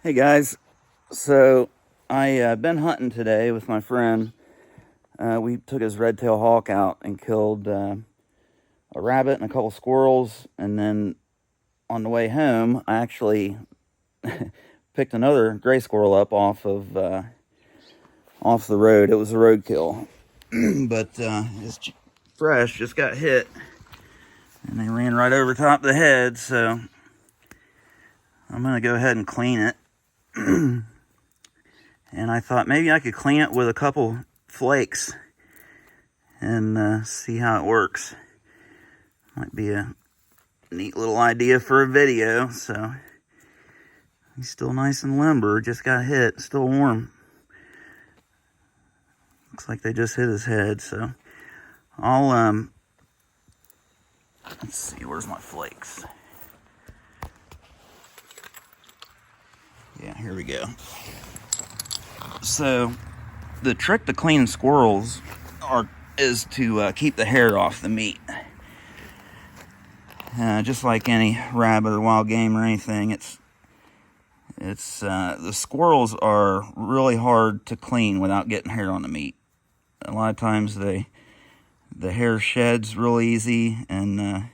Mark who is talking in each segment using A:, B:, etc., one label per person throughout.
A: Hey guys, so I been hunting today with my friend. We took his red-tailed hawk out and killed a rabbit and a couple squirrels, and then on the way home, I actually picked another gray squirrel up off the road. It was a roadkill, but it's fresh. Just got hit, and they ran right over top of the head. So I'm gonna go ahead and clean it. And I thought maybe I could clean it with a couple flakes and see how it works. Might be a neat little idea for a video. So he's still nice and limber, just got hit, still warm. Looks like they just hit his head. So I'll let's see, where's my flakes? Yeah, here we go. So the trick to cleaning squirrels is to keep the hair off the meat. Just like any rabbit or wild game or anything, the squirrels are really hard to clean without getting hair on the meat. A lot of times the hair sheds real easy, and I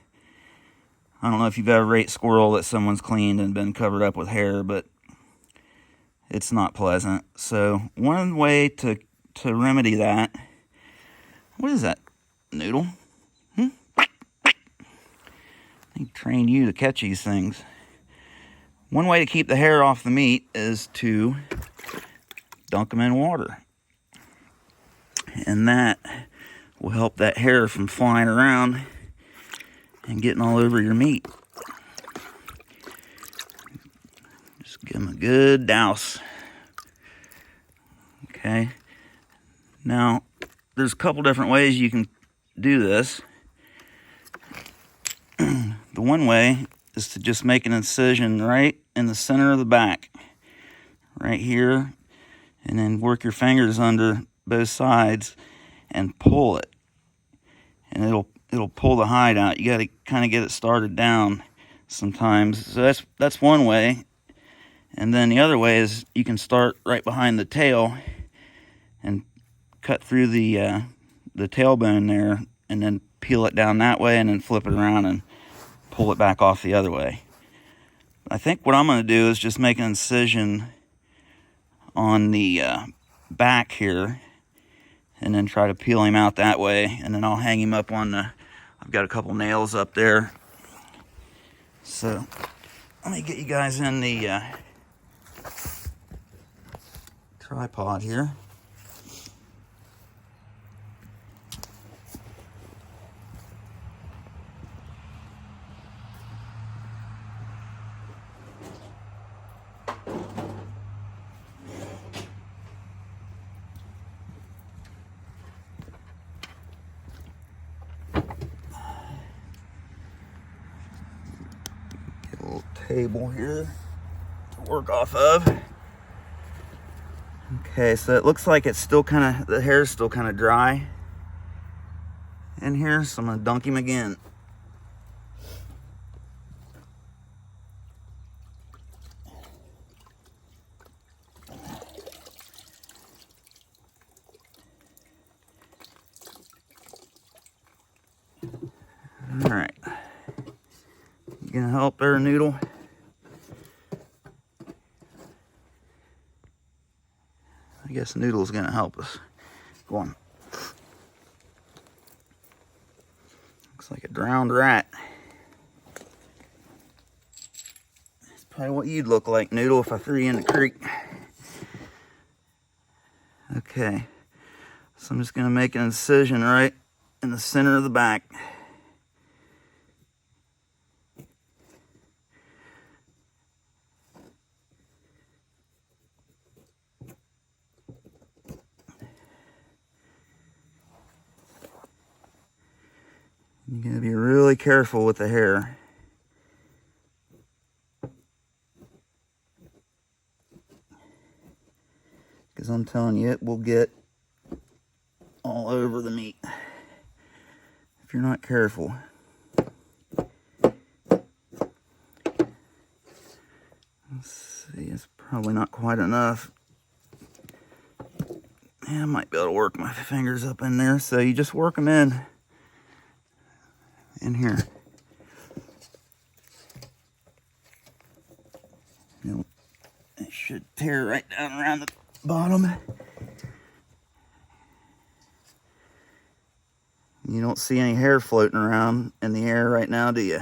A: don't know if you've ever ate squirrel that someone's cleaned and been covered up with hair, but it's not pleasant. So one way to remedy that, what is that, Noodle? I train you to catch these things. One way to keep the hair off the meat is to dunk them in water. And that will help that hair from flying around and getting all over your meat. Just give them a good douse. Okay. Now, there's a couple different ways you can do this. The one way is to just make an incision right in the center of the back, right here, and then work your fingers under both sides and pull it, and it'll pull the hide out. You got to kind of get it started down sometimes. So that's one way. And then the other way is you can start right behind the tail and cut through the tailbone there, and then peel it down that way, and then flip it around and pull it back off the other way. I think what I'm going to do is just make an incision on the back here, and then try to peel him out that way, and then I'll hang him up on I've got a couple nails up there. So let me get you guys in the tripod here. Get a little table here to work off of. Okay, so it looks like it's still the hair's still kind of dry in here, so I'm gonna dunk him again. All right, you gonna help there, Noodle? I guess Noodle's gonna help us. Go on. Looks like a drowned rat. It's probably what you'd look like, Noodle, if I threw you in the creek. Okay, so I'm just gonna make an incision right in the center of the back. You gotta be really careful with the hair. Because I'm telling you, it will get all over the meat if you're not careful. Let's See, it's probably not quite enough. Yeah, I might be able to work my fingers up in there. So you just work them in here. It should tear right down around the bottom. You don't see any hair floating around in the air right now, do you?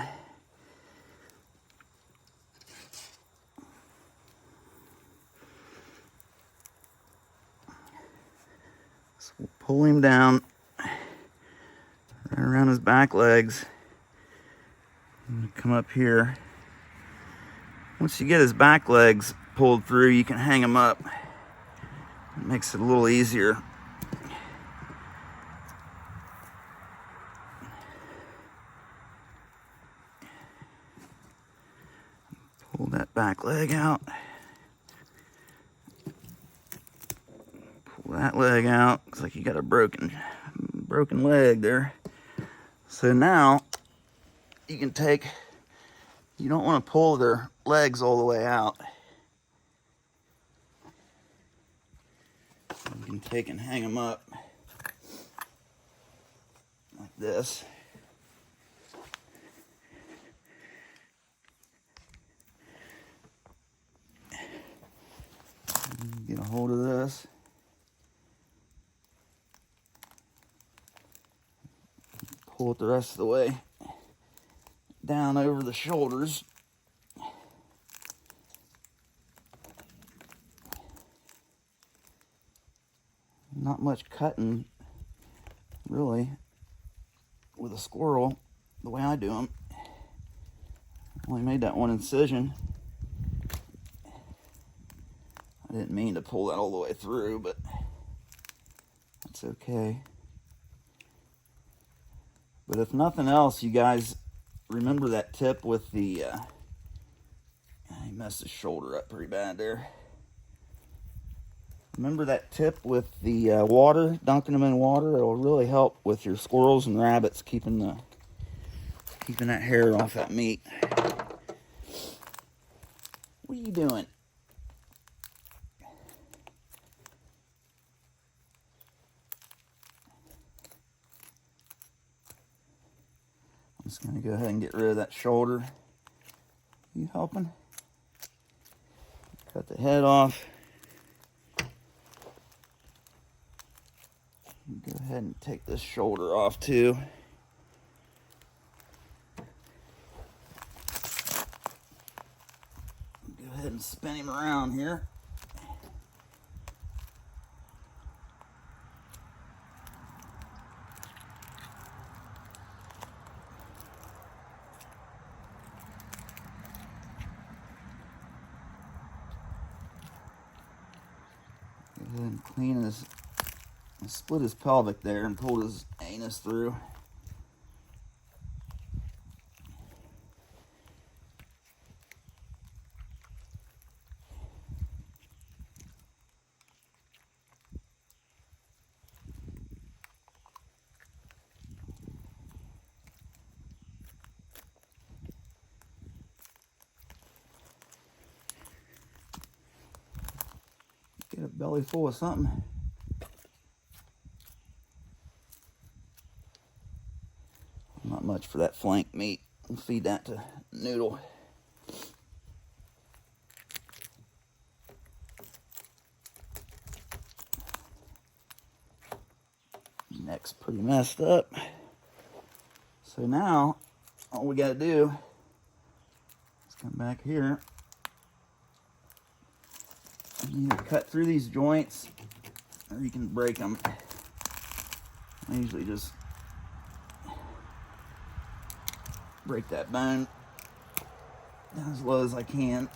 A: So we'll pull him down right around his back legs. Come up here. Once you get his back legs pulled through, you can hang him up. It makes it a little easier. Pull that back leg out. Pull that leg out. Looks like you got a broken leg there. So now you can take, you don't want to pull their legs all the way out. You can take and hang them up like this. Get a hold of this. Pull it the rest of the way down over the shoulders. Not much cutting, really, with a squirrel, the way I do them. Only made that one incision. I didn't mean to pull that all the way through, but that's okay. But if nothing else, you guys remember that tip with the, he messed his shoulder up pretty bad there. Remember that tip with the water, dunking them in water? It'll really help with your squirrels and rabbits, keeping that hair off that meat. What are you doing? I'm just going to go ahead and get rid of that shoulder. You helping? Cut the head off. Go ahead and take this shoulder off too. Go ahead and spin him around here. Go ahead and clean his, split his pelvic there and pulled his anus through. Get a belly full of something. Not much for that flank meat. We'll feed that to Noodle. Neck's pretty messed up. So now, all we gotta do is come back here. You can cut through these joints, or you can break them. I usually just break that bone down as low as I can.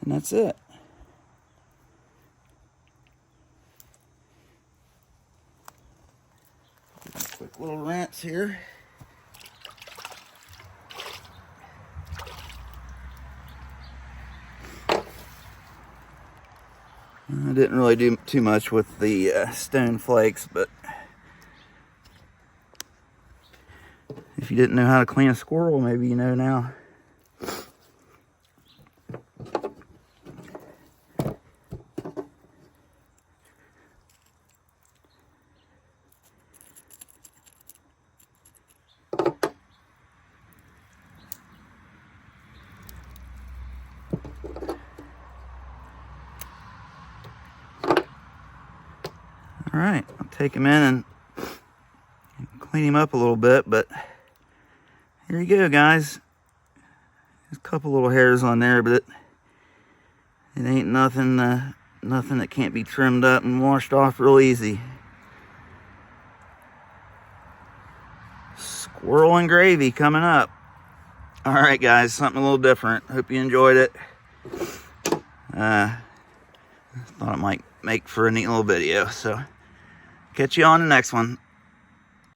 A: And that's it. Quick little rinse here. I didn't really do too much with the stone flakes, but If you didn't know how to clean a squirrel, maybe you know now. All right, I'll take him in and clean him up a little bit, but here you go, guys. There's a couple little hairs on there, but it ain't nothing that can't be trimmed up and washed off real easy. Squirrel and gravy coming up. All right, guys, something a little different. Hope you enjoyed it. Thought it might make for a neat little video, so catch you on the next one.